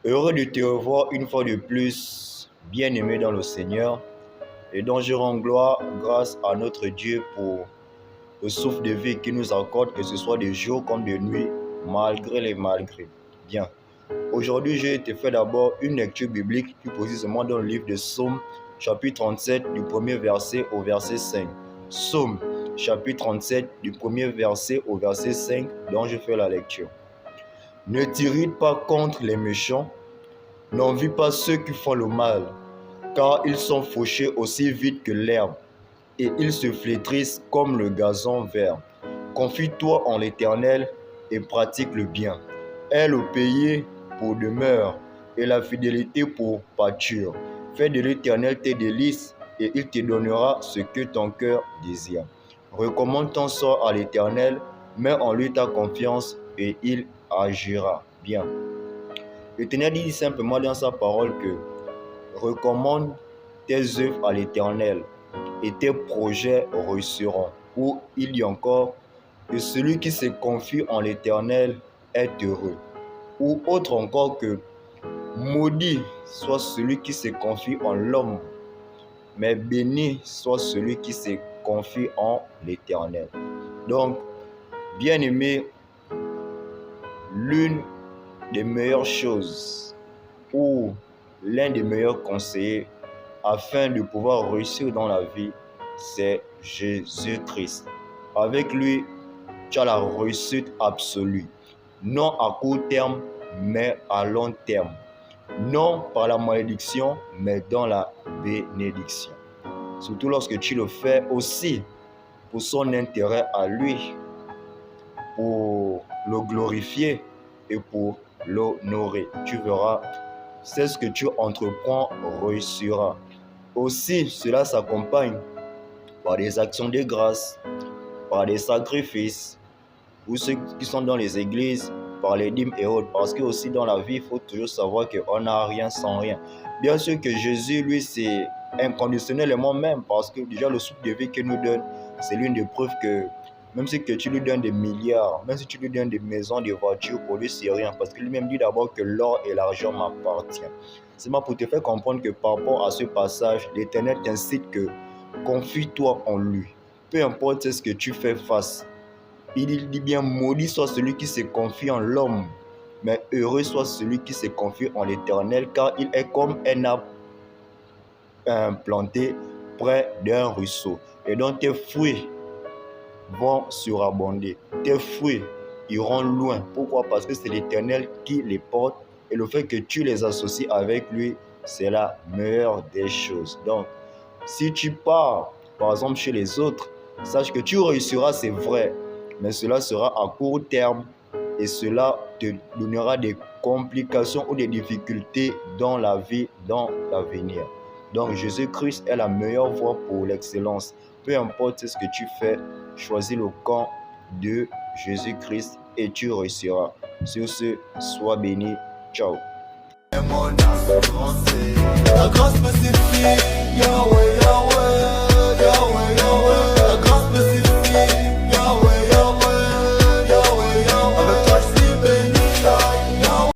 Heureux de te revoir une fois de plus, bien-aimé dans le Seigneur, et dont je rends grâce à notre Dieu pour le souffle de vie qu'il nous accorde, que ce soit de jour comme de nuit, malgré les malgrés. Bien. Aujourd'hui, j'ai te fait d'abord une lecture biblique, plus précisément dans le livre de Psaume, chapitre 37, du premier verset au verset 5. Psaume, chapitre 37, du premier verset au verset 5, dont je fais la lecture. Ne t'irrite pas contre les méchants, n'envie pas ceux qui font le mal, car ils sont fauchés aussi vite que l'herbe, et ils se flétrissent comme le gazon vert. Confie-toi en l'Éternel et pratique le bien. Aie le pays pour demeure et la fidélité pour pâture. Fais de l'Éternel tes délices et il te donnera ce que ton cœur désire. Recommande ton sort à l'Éternel, mets en lui ta confiance et il agira. Bien. L'Éternel dit simplement dans sa parole que recommande tes œuvres à l'Éternel et tes projets réussiront. Ou il dit encore que celui qui se confie en l'Éternel est heureux. Ou autre encore que maudit soit celui qui se confie en l'homme, mais béni soit celui qui se confie en l'Éternel. Donc, bien aimé, l'une des meilleures choses ou l'un des meilleurs conseillers afin de pouvoir réussir dans la vie, c'est Jésus-Christ. Avec lui, tu as la réussite absolue. Non à court terme, mais à long terme. Non par la malédiction, mais dans la bénédiction. Surtout lorsque tu le fais aussi pour son intérêt à lui, pour le glorifier et pour l'honorer. Tu verras, c'est ce que tu entreprends réussira. Aussi, cela s'accompagne par des actions de grâce, par des sacrifices, ou ceux qui sont dans les églises, par les dîmes et autres. Parce que aussi dans la vie, il faut toujours savoir qu'on n'a rien sans rien. Bien sûr que Jésus, lui, c'est inconditionnellement même, parce que déjà le souffle de vie qu'il nous donne, c'est l'une des preuves que même si que tu lui donnes des milliards, même si tu lui donnes des maisons, des voitures, pour lui, c'est rien. Parce que lui-même dit d'abord que l'or et l'argent m'appartiennent. C'est pour te faire comprendre que par rapport à ce passage, l'Éternel t'incite que confie-toi en lui. Peu importe ce que tu fais face. Il dit bien, maudit soit celui qui se confie en l'homme, mais heureux soit celui qui se confie en l'Éternel, car il est comme un arbre planté près d'un ruisseau. Et donc tes fruits vont surabonder. Tes fruits iront loin. Pourquoi? Parce que c'est l'Éternel qui les porte et le fait que tu les associes avec lui, c'est la meilleure des choses. Donc, si tu pars, par exemple, chez les autres, sache que tu réussiras, c'est vrai, mais cela sera à court terme et cela te donnera des complications ou des difficultés dans la vie, dans l'avenir. Donc, Jésus-Christ est la meilleure voie pour l'excellence. Peu importe ce que tu fais, choisis le camp de Jésus-Christ et tu réussiras. Sur ce, sois béni. Ciao. La grâce me suffit, Yahweh.